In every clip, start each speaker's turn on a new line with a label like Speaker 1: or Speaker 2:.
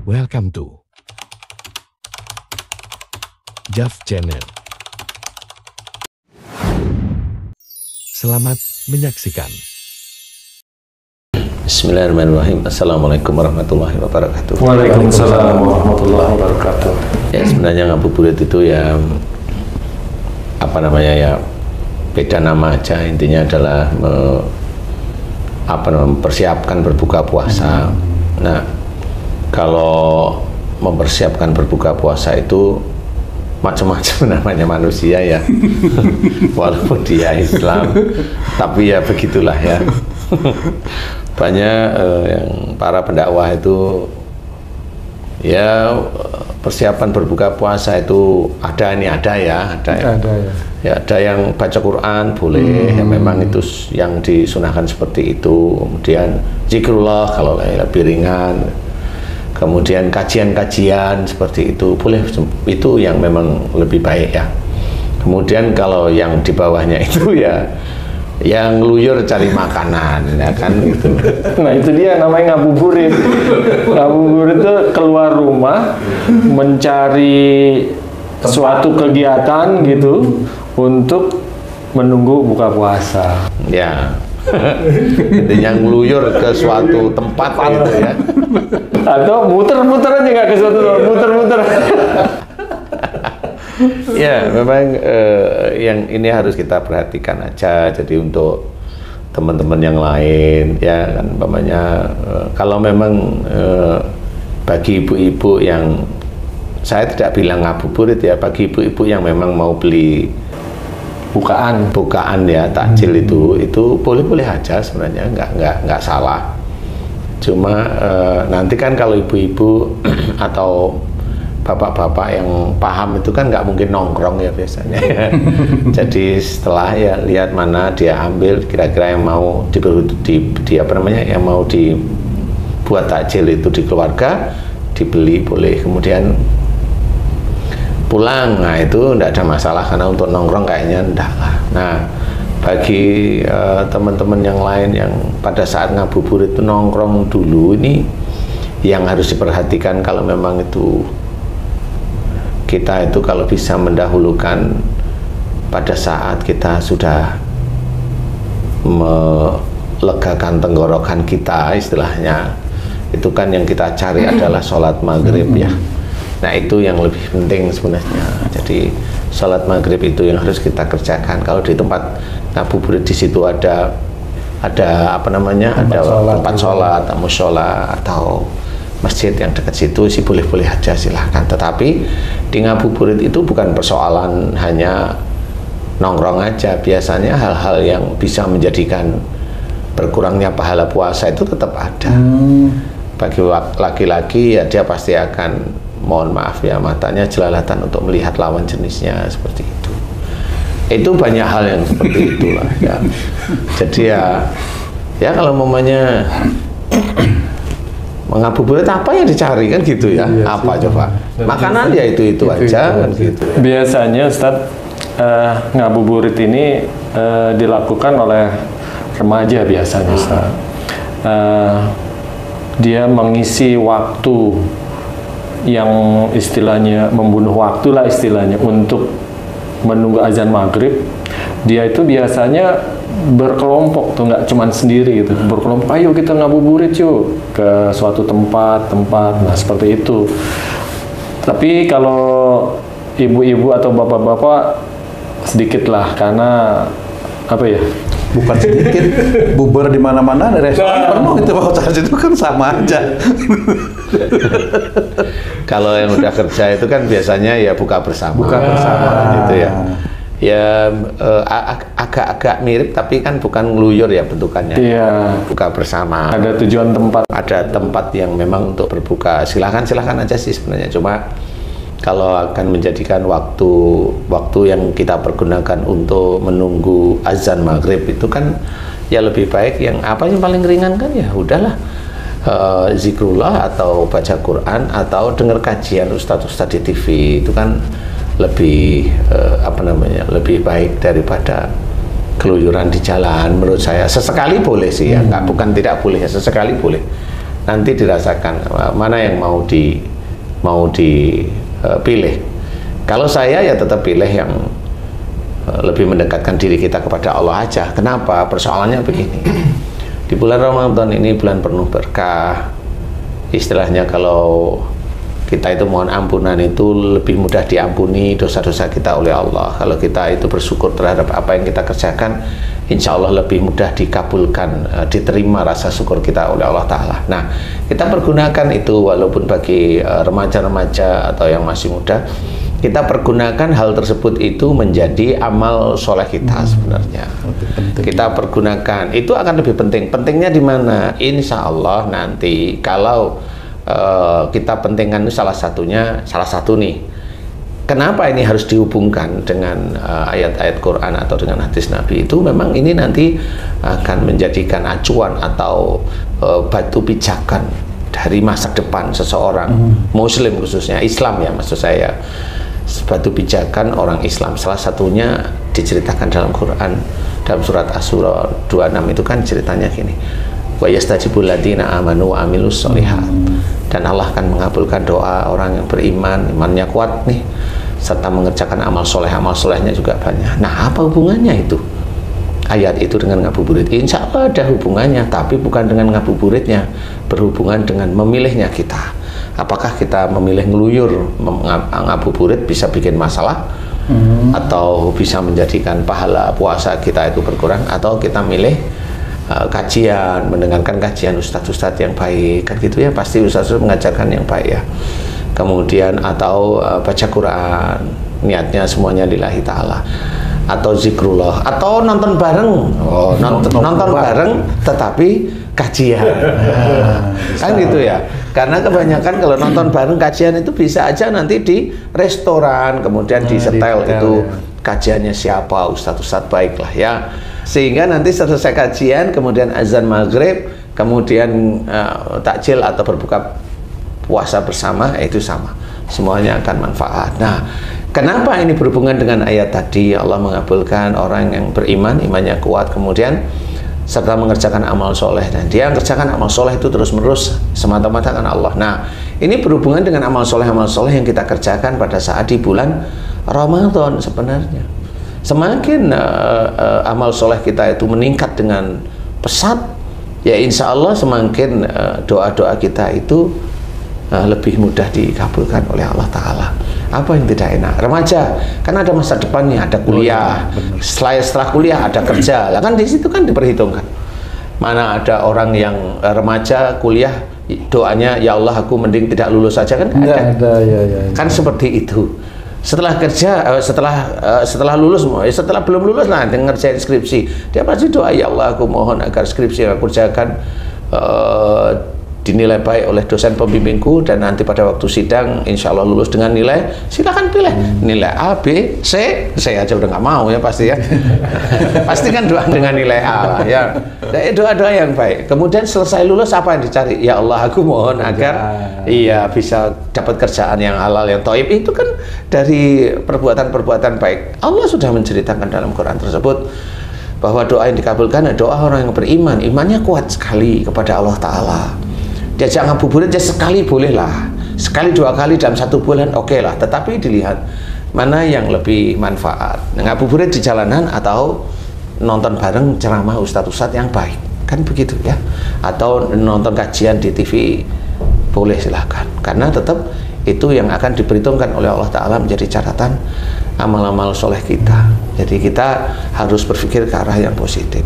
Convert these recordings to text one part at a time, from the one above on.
Speaker 1: Welcome to Jav Channel. Selamat menyaksikan.
Speaker 2: Bismillahirrahmanirrahim. Assalamualaikum warahmatullahi wabarakatuh.
Speaker 3: Waalaikumsalam warahmatullahi wabarakatuh.
Speaker 2: Ya, sebenarnya ngabuburit itu ya beda nama aja. Intinya adalah mempersiapkan berbuka puasa. Nah, kalau mempersiapkan berbuka puasa itu macam-macam namanya manusia ya. Walaupun dia Islam, tapi ya begitulah ya. Banyak yang para pendakwah itu ya persiapan berbuka puasa itu ada ya. Ya, ada yang baca Quran boleh, ya memang itu yang disunahkan seperti itu. Kemudian zikrullah kalau lebih ringan. Kemudian kajian-kajian seperti itu boleh, itu yang memang lebih baik ya. Kemudian kalau yang di bawahnya itu ya yang ngeluyur cari makanan ya kan gitu.
Speaker 3: Nah itu dia namanya ngabuburit. Ngabuburit itu keluar rumah mencari suatu kegiatan gitu untuk menunggu buka puasa.
Speaker 2: Ya. Intinya ngeluyur ke suatu tempat gitu ya.
Speaker 3: Atau muter-muter aja nggak ke suatu muter-muter.
Speaker 2: Ya memang yang ini harus kita perhatikan aja. Jadi untuk teman-teman yang lain ya kan umpamanya kalau memang bagi ibu-ibu yang, saya tidak bilang ngabuburit ya, bagi ibu-ibu yang memang mau beli bukaan ya, takjil itu boleh-boleh aja sebenarnya, nggak salah. Cuma nanti kan kalau ibu-ibu atau bapak-bapak yang paham itu kan nggak mungkin nongkrong ya biasanya ya. Jadi setelah ya lihat mana dia ambil kira-kira yang mau yang mau dibuat takjil itu di keluarga, dibeli boleh, kemudian pulang. Nah itu enggak ada masalah, karena untuk nongkrong kayaknya enggak lah. Nah bagi teman-teman yang lain yang pada saat ngabuburit itu nongkrong dulu, ini yang harus diperhatikan. Kalau memang itu kita itu kalau bisa mendahulukan pada saat kita sudah melegakan tenggorokan kita istilahnya, itu kan yang kita cari adalah sholat maghrib ya. Nah itu yang lebih penting sebenarnya. Jadi sholat maghrib itu yang harus kita kerjakan. Kalau di tempat ngabuburit di situ ada tempat sholat, mushola atau masjid yang dekat situ sih boleh-boleh aja, silahkan. Tetapi di ngabuburit itu bukan persoalan hanya nongkrong aja. Biasanya hal-hal yang bisa menjadikan berkurangnya pahala puasa itu tetap ada. Bagi laki-laki ya dia pasti akan, mohon maaf ya, matanya jelalatan untuk melihat lawan jenisnya seperti itu. Itu banyak hal yang seperti itulah ya. Jadi ya kalau mamanya ngabuburit apa yang dicari kan gitu ya. Iya, apa sih, coba makanan ya itu aja kan gitu ya.
Speaker 3: Biasanya Ustadz ngabuburit ini dilakukan oleh remaja biasanya Ustadz. Dia mengisi waktu yang istilahnya membunuh waktu lah istilahnya untuk menunggu azan maghrib. Dia itu biasanya berkelompok tuh, nggak cuman sendiri gitu, berkelompok, ayo kita ngabuburit yuk ke suatu tempat. Nah seperti itu. Tapi kalau ibu-ibu atau bapak-bapak sedikit lah, karena apa ya,
Speaker 4: bukan sedikit, bubar di mana-mana, restoran penuh itu, mau charge itu kan sama aja.
Speaker 2: Kalau yang udah kerja itu kan biasanya ya buka bersama gitu ya. Ya agak-agak mirip, tapi kan bukan ngeluyur ya bentukannya.
Speaker 3: Iya.
Speaker 2: Buka bersama.
Speaker 3: Ada tujuan tempat.
Speaker 2: Ada tempat yang memang untuk berbuka. Silahkan aja sih sebenarnya. Cuma kalau akan menjadikan waktu yang kita pergunakan untuk menunggu azan maghrib itu kan ya lebih baik yang apa yang paling ringan kan ya udahlah, zikrullah atau baca Quran atau dengar kajian ustadz di TV. Itu kan lebih lebih baik daripada keluyuran di jalan menurut saya. Sesekali boleh sih ya, bukan tidak boleh ya, sesekali boleh. nanti dirasakan mana yang mau dipilih. Kalau saya ya tetap pilih yang lebih mendekatkan diri kita kepada Allah aja. Kenapa? Persoalannya begini. Di bulan Ramadan ini bulan penuh berkah. Istilahnya kalau kita itu mohon ampunan itu lebih mudah diampuni dosa-dosa kita oleh Allah. Kalau kita itu bersyukur terhadap apa yang kita kerjakan, insya Allah lebih mudah dikabulkan, diterima rasa syukur kita oleh Allah Ta'ala. Nah, kita pergunakan itu walaupun bagi remaja-remaja atau yang masih muda, kita pergunakan hal tersebut itu menjadi amal soleh kita sebenarnya. Kita pergunakan, itu akan lebih penting. Pentingnya di mana? Insya Allah nanti kalau kita pentingkan itu salah satu nih. Kenapa ini harus dihubungkan dengan ayat-ayat Quran atau dengan hadis Nabi? Itu memang ini nanti akan menjadikan acuan atau batu pijakan dari masa depan seseorang Muslim, khususnya Islam ya maksud saya. Batu pijakan orang Islam. Salah satunya diceritakan dalam Quran, dalam surat Asy-Syura 26 itu kan ceritanya gini. Wa yastajibul ladzina amanu wa amilus sholihat. Dan Allah akan mengabulkan doa orang yang beriman, imannya kuat nih, serta mengerjakan amal solehnya juga banyak. Nah, apa hubungannya itu? Ayat itu dengan ngabuburit? Insya Allah ada hubungannya, tapi bukan dengan ngabuburitnya, berhubungan dengan memilihnya kita. Apakah kita memilih ngeluyur ngabuburit bisa bikin masalah, atau bisa menjadikan pahala puasa kita itu berkurang, atau kita milih kajian, mendengarkan kajian ustadz-ustadz yang baik, kan gitu ya, pasti ustadz mengajarkan yang baik ya. Kemudian atau baca Quran, niatnya semuanya lillahi ta'ala, atau zikrullah, atau nonton bareng, nonton bareng tetapi kajian, kan gitu ya. Karena kebanyakan kalau nonton bareng kajian itu bisa aja nanti di restoran, kemudian di setel itu kajiannya siapa, ustadz-ustadz baik lah ya. Sehingga nanti selesai kajian, kemudian azan maghrib, kemudian takjil atau berbuka puasa bersama, itu sama, semuanya akan manfaat. Nah, kenapa ini berhubungan dengan ayat tadi? Allah mengabulkan orang yang beriman, imannya kuat, kemudian serta mengerjakan amal soleh, dan dia mengerjakan amal soleh itu terus-menerus semata-mata karena Allah. Nah, ini berhubungan dengan amal soleh yang kita kerjakan pada saat di bulan Ramadan sebenarnya. Semakin amal soleh kita itu meningkat dengan pesat, ya insya Allah semakin doa-doa kita itu lebih mudah dikabulkan oleh Allah Ta'ala. Apa yang tidak enak? Remaja, kan ada masa depannya, ada kuliah, setelah kuliah ada kerja, lah kan di situ kan diperhitungkan. Mana ada orang yang remaja kuliah doanya, ya Allah aku mending tidak lulus saja, kan ada. Ya. Kan seperti itu. Setelah kerja, setelah lulus, setelah belum lulus nah ngerjain skripsi, dia pasti doa, ya Allah aku mohon agar skripsi yang aku kerjakan dinilai baik oleh dosen pembimbingku, dan nanti pada waktu sidang insya Allah lulus dengan nilai, silakan pilih nilai A, B, C. Saya aja udah nggak mau ya pasti ya. Pasti kan doa dengan nilai A ya. Doa-doa yang baik. Kemudian selesai lulus apa yang dicari? Ya Allah aku mohon agar iya bisa dapat kerjaan yang halal, yang thayyib. Itu kan dari perbuatan-perbuatan baik. Allah sudah menceritakan dalam Quran tersebut bahwa doa yang dikabulkan adalah doa orang yang beriman, imannya kuat sekali kepada Allah Ta'ala. Diajak ngabuburit ya sekali boleh lah, sekali dua kali dalam satu bulan oke lah, tetapi dilihat mana yang lebih manfaat, ngabuburit di jalanan atau nonton bareng ceramah ustadz-ustadz yang baik, kan begitu ya, atau nonton kajian di TV boleh silahkan, karena tetap itu yang akan diperhitungkan oleh Allah Ta'ala menjadi catatan amal-amal soleh kita. Jadi kita harus berpikir ke arah yang positif.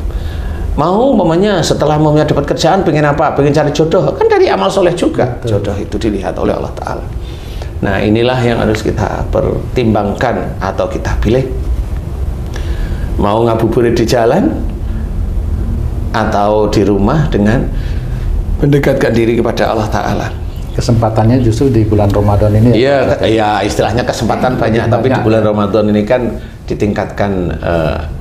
Speaker 2: Mau umpamanya setelah dapat kerjaan pengen apa? Pengen cari jodoh, kan dari amal soleh juga. Betul. Jodoh itu dilihat oleh Allah Ta'ala. Nah inilah yang harus kita pertimbangkan atau kita pilih. Mau ngabuburit di jalan atau di rumah dengan mendekatkan diri kepada Allah Ta'ala.
Speaker 4: Kesempatannya justru di bulan Ramadan ini
Speaker 2: ya? Iya, istilahnya kesempatan banyak, tapi di bulan Ramadan ini kan ditingkatkan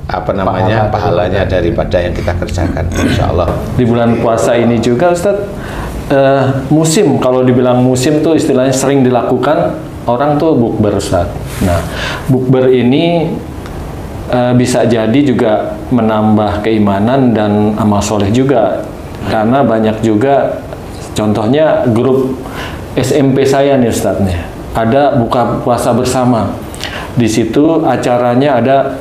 Speaker 2: pahalanya daripada yang kita kerjakan, insya Allah.
Speaker 3: Di bulan puasa ini juga Ustadz, musim, kalau dibilang musim tuh istilahnya sering dilakukan orang tuh bukber Ustadz. Nah, bukber ini bisa jadi juga menambah keimanan dan amal soleh juga, karena banyak juga Contohnya grup SMP saya nih Ustadznya, ada buka puasa bersama. Di situ acaranya ada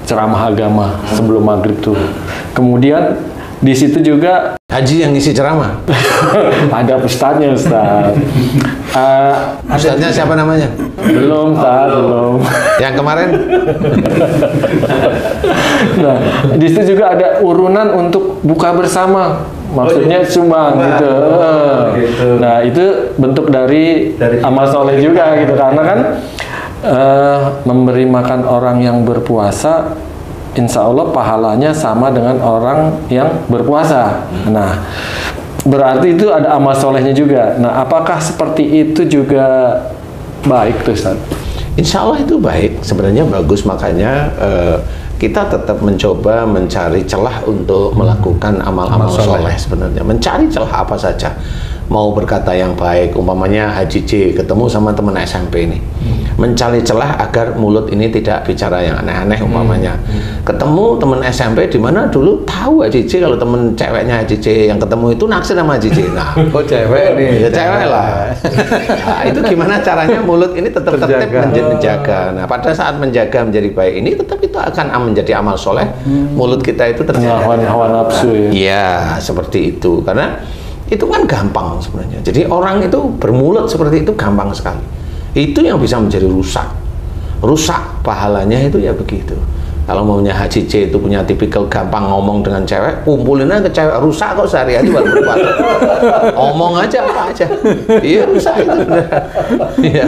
Speaker 3: ceramah agama sebelum maghrib tuh. Kemudian di situ juga
Speaker 2: Haji yang ngisi ceramah.
Speaker 3: ada ustadznya Ustadz.
Speaker 2: Ustadznya siapa namanya?
Speaker 3: Belum, Ustadz, belum.
Speaker 2: Yang kemarin?
Speaker 3: Nah, di situ juga ada urunan untuk buka bersama. Maksudnya sumbang gitu. Nah, itu bentuk dari amal soleh juga gitu. Karena kan memberi makan orang yang berpuasa, insya Allah pahalanya sama dengan orang yang berpuasa. Nah, berarti itu ada amal solehnya juga. Nah, apakah seperti itu juga baik tuh Ustaz?
Speaker 2: Insya Allah itu baik, sebenarnya bagus. Makanya kita tetap mencoba mencari celah untuk melakukan amal-amal soleh sebenarnya. Mencari celah apa saja. Mau berkata yang baik, umpamanya Haji J ketemu sama teman SMP ini, mencari celah agar mulut ini tidak bicara yang aneh-aneh umpamanya. Ketemu teman SMP di mana dulu tahu Haji J kalau teman ceweknya Haji J yang ketemu itu naksir sama Haji J. Nah,
Speaker 4: Oh cewek nih.
Speaker 2: ya cewek lah. Nah, itu gimana caranya mulut ini tetap menjaga. Nah, pada saat menjaga menjadi baik ini tetap itu akan menjadi amal soleh. Mulut kita itu terjaga.
Speaker 3: Hawa nafsu ya.
Speaker 2: Iya, seperti itu. Karena itu kan gampang sebenarnya. Jadi orang itu bermulut seperti itu gampang sekali. Itu yang bisa menjadi rusak. Rusak pahalanya itu ya begitu. Kalau maunya Haji J itu punya tipikal gampang ngomong dengan cewek, kumpulin aja ke cewek, rusak kok sehari-hari baru berpuasa. Ngomong aja apa aja. Iya rusak itu benar. Iya.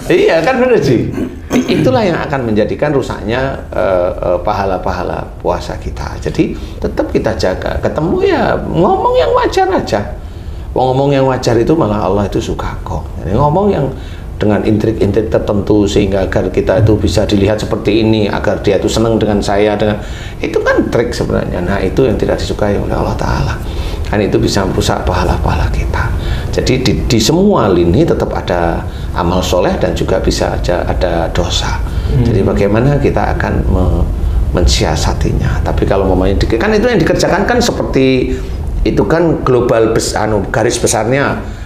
Speaker 2: Iya kan benar sih. Itulah yang akan menjadikan rusaknya pahala-pahala puasa kita. Jadi tetap kita jaga. Ketemu ya ngomong yang wajar aja. Ngomong yang wajar itu malah Allah itu suka kok. Jadi ngomong yang dengan intrik-intrik tertentu sehingga agar kita itu bisa dilihat seperti ini, agar dia itu senang dengan saya, dengan itu kan trik sebenarnya. Nah itu yang tidak disukai oleh Allah Ta'ala, kan itu bisa merusak pahala-pahala kita. Jadi di semua lini tetap ada amal soleh dan juga bisa ada dosa. Jadi bagaimana kita akan mensiasatinya. Tapi kalau memangnya kan itu yang dikerjakan kan seperti itu kan global garis besarnya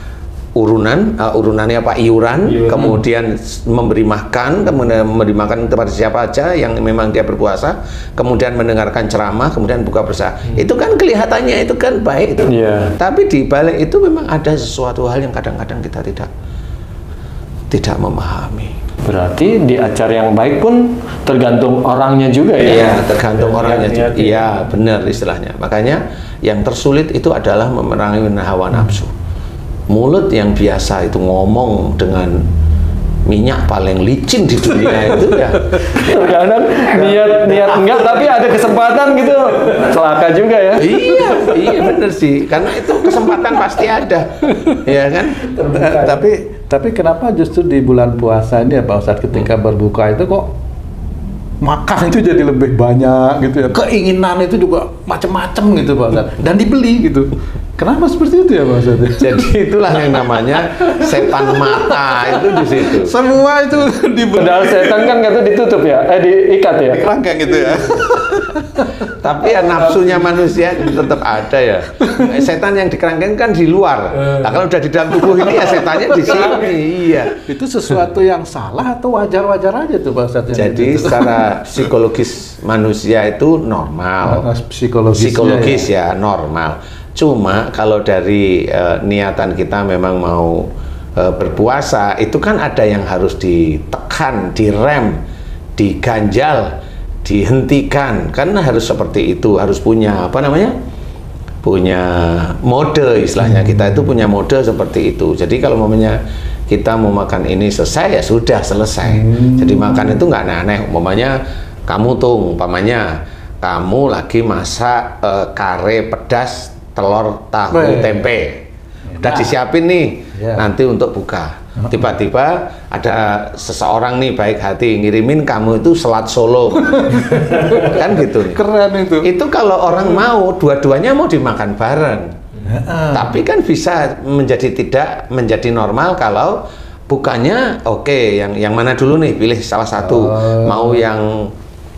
Speaker 2: urunannya apa iuran, kemudian memberi makan, kemudian memberi makan kepada siapa aja yang memang dia berpuasa, kemudian mendengarkan ceramah, kemudian buka bersama. Itu kan kelihatannya itu kan baik itu. Tapi di balik itu memang ada sesuatu hal yang kadang-kadang kita tidak memahami.
Speaker 3: Berarti di acara yang baik pun tergantung orangnya juga ya?
Speaker 2: Iya, tergantung orangnya juga. Iya, benar istilahnya. Makanya yang tersulit itu adalah memerangi hawa nafsu. Mulut yang biasa itu ngomong dengan minyak paling licin di dunia itu ya.
Speaker 3: Kadang niat enggak tapi ada kesempatan gitu. Celaka juga ya.
Speaker 2: Iya bener sih. Karena itu kesempatan pasti ada. Ya kan?
Speaker 4: Tapi kenapa justru di bulan puasa ini ya Pak Ustadz ketika berbuka itu kok makan itu jadi lebih banyak gitu ya. Keinginan itu juga macam-macam gitu Pak Ustadz. Dan dibeli gitu. Kenapa seperti itu ya Pak Ustadz?
Speaker 2: Jadi itulah yang namanya setan mata itu di situ.
Speaker 4: Semua itu
Speaker 3: Padahal setan kan kata ditutup ya, diikat ya.
Speaker 4: kerangkeng gitu ya.
Speaker 2: Tapi ya nafsunya manusia tetap ada ya. Setan yang dikerangkeng kan di luar. Nah kalau udah di dalam tubuh ini ya setannya di sini. Iya.
Speaker 4: Itu sesuatu yang salah atau wajar-wajar aja tuh Pak Ustadz?
Speaker 2: Jadi secara psikologis manusia itu normal.
Speaker 4: Psikologis
Speaker 2: ya normal. Cuma kalau dari niatan kita memang mau berpuasa, itu kan ada yang harus ditekan, direm, diganjal, dihentikan. Karena harus seperti itu, harus punya apa namanya? Punya mode istilahnya. Kita itu punya mode seperti itu. Jadi kalau mamanya kita mau makan ini selesai ya sudah selesai. Jadi makan itu nggak aneh-aneh. Umpamanya kamu tuh, umpamanya kamu lagi masak kare pedas telur tahu tempe udah disiapin nih nanti untuk buka. Tiba-tiba ada seseorang nih baik hati ngirimin kamu itu selat Solo kan gitu nih.
Speaker 4: Keren itu.
Speaker 2: Itu kalau orang mau dua-duanya mau dimakan bareng. Tapi kan bisa tidak menjadi normal kalau bukanya oke, yang mana dulu nih, pilih salah satu. Mau yang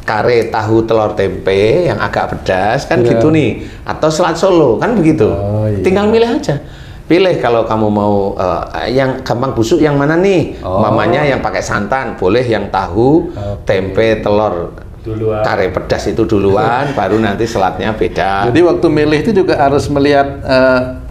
Speaker 2: kare tahu telur tempe yang agak pedas kan gitu nih, atau selat Solo kan begitu.
Speaker 4: iya.
Speaker 2: Tinggal milih aja. Pilih kalau kamu mau yang gampang busuk yang mana nih? Mamanya yang pakai santan, boleh yang tahu, tempe, telur,
Speaker 3: Duluan.
Speaker 2: kare pedas itu duluan, baru nanti selatnya beda.
Speaker 4: Jadi waktu milih itu juga harus melihat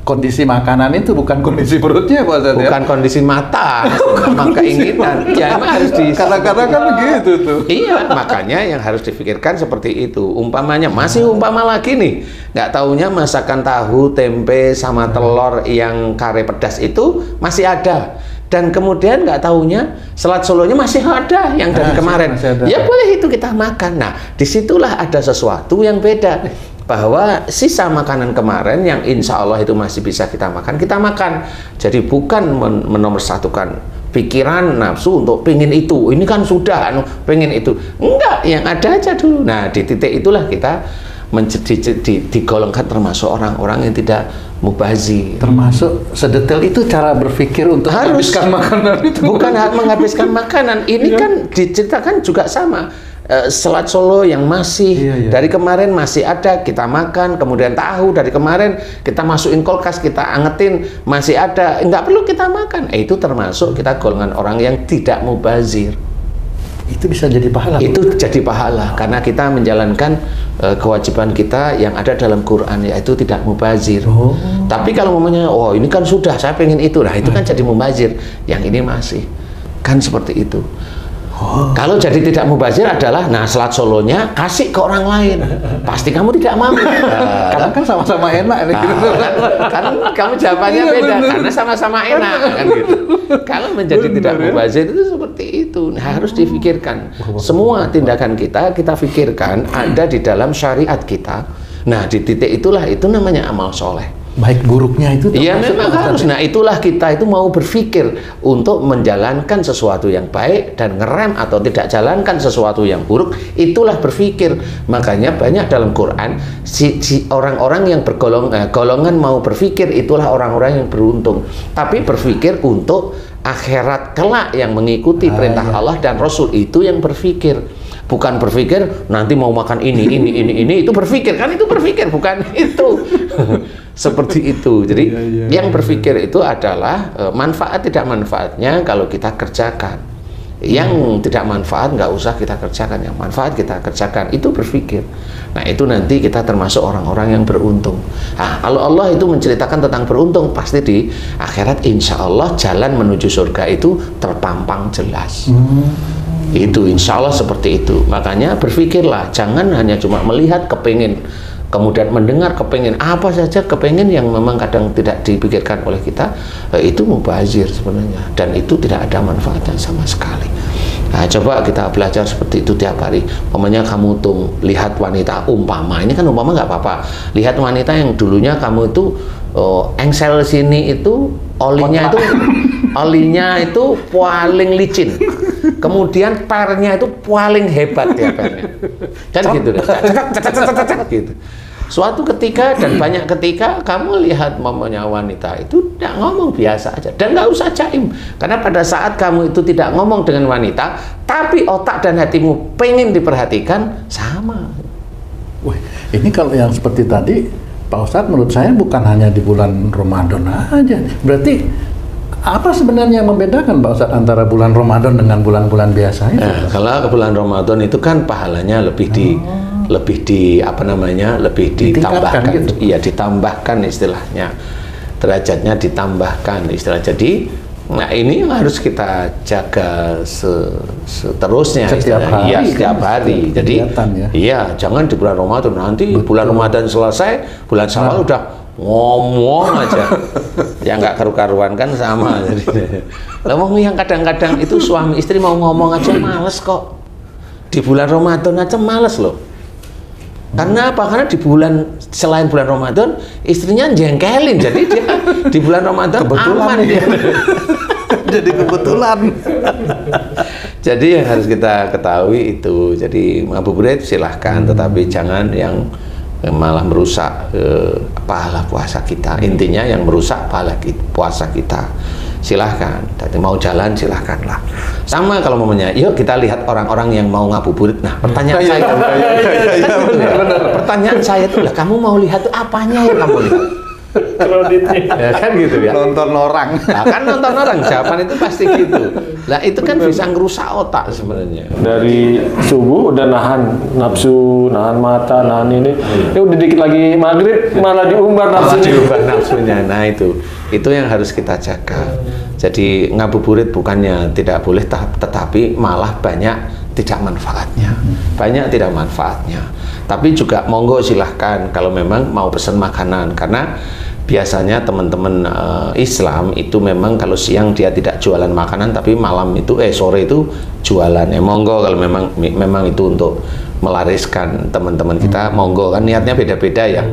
Speaker 4: kondisi makanan itu, bukan kondisi perutnya Pak Ustadz,
Speaker 2: Bukan kondisi mata, memang keinginan. Ya emang harus di.
Speaker 4: Kadang-kadang kan begitu tuh.
Speaker 2: Iya, makanya yang harus difikirkan seperti itu. Umpamanya, masih umpama lagi nih, nggak taunya masakan tahu, tempe, sama telur yang kare pedas itu masih ada. Dan kemudian nggak taunya selat solonya masih ada yang dari kemarin.
Speaker 4: masih ada.
Speaker 2: Ya boleh itu kita makan. Nah, disitulah ada sesuatu yang beda. Bahwa sisa makanan kemarin yang insya Allah itu masih bisa kita makan, kita makan. Jadi bukan menomorsatukan pikiran nafsu untuk pengen itu. Ini kan sudah pengen itu. Enggak, yang ada aja dulu. Nah, di titik itulah kita digolongkan termasuk orang-orang yang tidak mubazir.
Speaker 4: Termasuk sedetail itu cara berpikir untuk menghabiskan makanan itu.
Speaker 2: Bukan menghabiskan makanan. Ini kan diceritakan juga sama. Selat Solo yang masih dari kemarin masih ada, kita makan. Kemudian tahu dari kemarin kita masukin kulkas, kita angetin, masih ada, nggak perlu kita makan. Itu termasuk kita golongan orang yang tidak mubazir.
Speaker 4: Itu bisa jadi pahala.
Speaker 2: Itu jadi pahala karena kita menjalankan kewajiban kita yang ada dalam Quran, yaitu tidak mubazir. Tapi kalau ngomongnya, oh ini kan sudah, saya pengen itu, nah itu kan jadi mubazir. Yang ini masih, kan seperti itu. Kalau jadi tidak mubazir adalah, nah selat solonya kasih ke orang lain, pasti kamu tidak mau.
Speaker 4: Karena kan sama-sama enak nih.
Speaker 2: Kan kamu jawabannya beda, karena sama-sama enak kan gitu. Kalau menjadi tidak mubazir itu seperti itu. Nah, harus difikirkan. Semua tindakan kita pikirkan ada di dalam syariat kita. Nah, di titik itulah itu namanya amal soleh.
Speaker 4: Baik buruknya itu.
Speaker 2: Iya memang harus. Nah itulah kita itu mau berpikir untuk menjalankan sesuatu yang baik dan ngerem atau tidak jalankan sesuatu yang buruk. Itulah berpikir. Makanya banyak dalam Quran orang-orang yang golongan mau berpikir itulah orang-orang yang beruntung. Tapi berpikir untuk akhirat kelak yang mengikuti perintah Allah dan Rasul, itu yang berpikir. Bukan berpikir nanti mau makan ini itu berpikir, kan itu berpikir, bukan itu. Seperti itu. Jadi yang berpikir itu adalah manfaat tidak manfaatnya kalau kita kerjakan. Yang tidak manfaat nggak usah kita kerjakan, yang manfaat kita kerjakan, itu berpikir. Nah itu nanti kita termasuk orang-orang yang beruntung. Nah, kalau Allah itu menceritakan tentang beruntung, pasti di akhirat insya Allah jalan menuju surga itu terpampang jelas. Itu insya Allah seperti itu. Makanya berpikirlah, jangan hanya cuma melihat kepingin, kemudian mendengar kepingin, apa saja kepingin yang memang kadang tidak dipikirkan oleh kita, itu mubazir sebenarnya, dan itu tidak ada manfaatnya sama sekali. Nah, coba kita belajar seperti itu tiap hari. Umpamanya kamu tuh lihat wanita, umpama ini kan umpama nggak apa-apa, lihat wanita yang dulunya kamu itu engsel sini itu olinya itu paling licin, kemudian pernya itu paling hebat ya pernya, kan gitu deh, gitu. Suatu ketika dan banyak ketika kamu lihat mamanya wanita itu tidak ngomong biasa aja, dan nggak usah jaim, karena pada saat kamu itu tidak ngomong dengan wanita tapi otak dan hatimu pengen diperhatikan, sama.
Speaker 4: Wih, ini kalau yang seperti tadi Pak Ustadz, menurut saya bukan hanya di bulan Ramadan aja. Berarti apa sebenarnya yang membedakan Pak Ustadz antara bulan Ramadan dengan bulan-bulan biasa itu?
Speaker 2: Nah, kalau ke bulan Ramadan itu kan pahalanya lebih ditambahkan.
Speaker 4: Gitu?
Speaker 2: Iya, ditambahkan istilahnya. Derajatnya ditambahkan istilah. Jadi, nah ini yang harus kita jaga seterusnya.
Speaker 4: Setiap hari.
Speaker 2: Iya, setiap hari. Jadi, iya, jangan di bulan Ramadan. Nanti bulan Ramadan selesai, bulan Syawal udah ngomong aja. Ya nggak karu-karuan kan sama. Ngomong yang kadang-kadang itu suami istri mau ngomong aja males kok. Di bulan Ramadan aja males loh. Karena apa? Karena di bulan selain bulan Ramadan istrinya jengkelin, jadi dia di bulan Ramadan kebetulan aman dia.
Speaker 4: Jadi kebetulan.
Speaker 2: Jadi yang harus kita ketahui itu, jadi ngabuburit silahkan, tetapi jangan yang malah merusak pahala puasa kita. Intinya yang merusak pahala puasa kita silahkan. Jadi mau jalan silahkanlah. Sama kalau momennya, yuk kita lihat orang-orang yang mau ngabuburit. Nah pertanyaan saya, pertanyaan saya itu lah, kamu mau lihat tuh apanya yang kamu lihat?
Speaker 3: Kreditnya.
Speaker 2: Ya kan gitu ya.
Speaker 4: Nonton orang.
Speaker 2: Nah, kan nonton orang, jawaban itu pasti gitu. Nah itu kan bisa ngerusak otak sebenarnya.
Speaker 3: Dari subuh udah nahan nafsu, nahan mata, nahan ini. Ya udah dikit lagi maghrib malah diumbar
Speaker 2: Malah
Speaker 3: nafsunya.
Speaker 2: diubah nafsunya. Nah itu yang harus kita jaga. Jadi ngabuburit bukannya tidak boleh, tetapi malah banyak tidak manfaatnya. Banyak tidak manfaatnya. Tapi juga monggo silahkan kalau memang mau pesan makanan, karena biasanya teman-teman Islam itu memang kalau siang dia tidak jualan makanan, tapi malam itu sore itu jualan. Monggo kalau memang itu untuk melariskan teman-teman kita, monggo, kan niatnya beda-beda ya.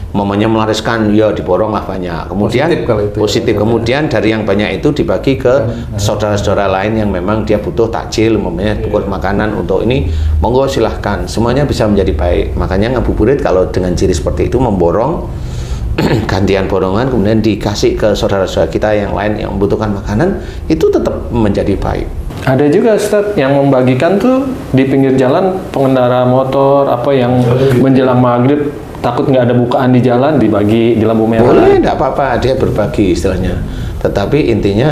Speaker 2: Momennya melariskan, ya diborong lah banyak. Kemudian positif, kemudian dari yang banyak itu dibagi ke saudara-saudara lain yang memang dia butuh takjil, momennya butuh makanan untuk ini, monggo silahkan, semuanya bisa menjadi baik. Makanya ngabuburit kalau dengan ciri seperti itu, memborong, gantian borongan, kemudian dikasih ke saudara-saudara kita yang lain yang membutuhkan makanan, itu tetap menjadi baik.
Speaker 3: Ada juga Ustadz yang membagikan tuh di pinggir jalan, pengendara motor apa yang menjelang maghrib takut nggak ada bukaan di jalan, dibagi di lampu merah.
Speaker 2: Boleh, tidak apa-apa, dia berbagi istilahnya. Tetapi intinya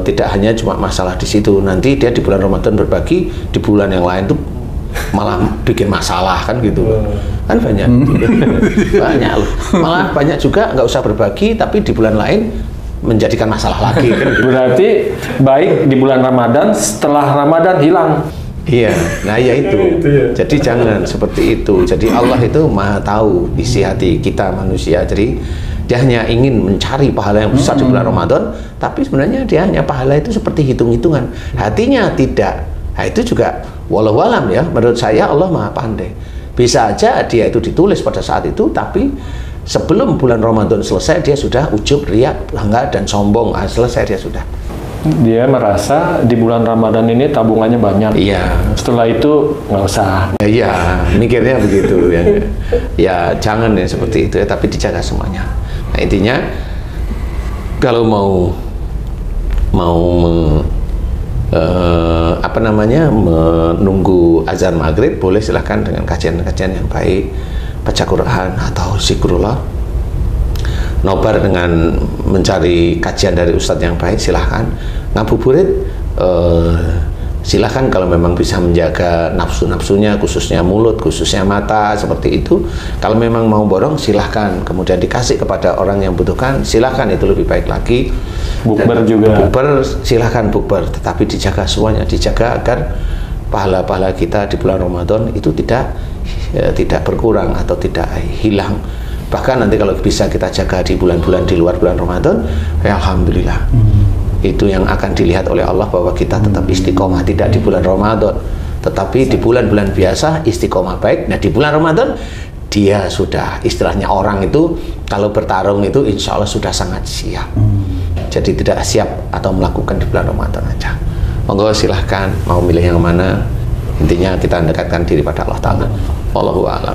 Speaker 2: tidak hanya cuma masalah di situ. Nanti dia di bulan Ramadan berbagi, di bulan yang lain tuh malah bikin masalah kan gitu. Kan banyak. Banyak loh. Malah banyak juga nggak usah berbagi, tapi di bulan lain menjadikan masalah lagi kan gitu.
Speaker 3: Berarti baik di bulan Ramadan, setelah Ramadan hilang.
Speaker 2: Iya, nah ya itu. Jadi jangan seperti itu. Jadi Allah itu maha tahu isi hati kita manusia. Jadi dia hanya ingin mencari pahala yang besar di bulan Ramadan, tapi sebenarnya dia hanya pahala itu seperti hitung-hitungan. Hatinya tidak. Nah itu juga walau alam ya. Menurut saya Allah maha pandai. Bisa aja dia itu ditulis pada saat itu, tapi sebelum bulan Ramadan selesai dia sudah ujub, riak, bangga dan sombong. Nah, selesai dia sudah.
Speaker 3: Dia merasa di bulan Ramadan ini tabungannya banyak.
Speaker 2: Iya.
Speaker 3: Setelah itu nggak usah.
Speaker 2: Iya, mikirnya begitu ya. Ya jangan ya seperti itu ya, tapi dijaga semuanya. Nah intinya kalau mau menunggu azan maghrib, boleh silahkan dengan kajian-kajian yang baik, baca Quran atau zikrullah. Nobar dengan mencari kajian dari ustadz yang baik, silahkan. Ngabuburit silahkan kalau memang bisa menjaga nafsu-nafsunya, khususnya mulut, khususnya mata, seperti itu. Kalau memang mau borong, silahkan. Kemudian dikasih kepada orang yang butuhkan, silahkan, itu lebih baik lagi.
Speaker 3: Bukber juga.
Speaker 2: Bukber, silahkan bukber, tetapi dijaga semuanya, dijaga agar pahala-pahala kita di bulan Ramadan itu tidak berkurang atau tidak hilang. Bahkan nanti kalau bisa kita jaga di bulan-bulan di luar bulan Ramadan, ya alhamdulillah. Itu yang akan dilihat oleh Allah, bahwa kita tetap istiqomah, tidak di bulan Ramadan, tetapi di bulan-bulan biasa istiqomah baik. Nah di bulan Ramadan dia sudah, istilahnya orang itu kalau bertarung itu insya Allah sudah sangat siap. Jadi tidak siap atau melakukan di bulan Ramadan aja. Monggo silahkan mau milih yang mana. Intinya kita mendekatkan diri pada Allah Ta'ala. Wallahu a'lam.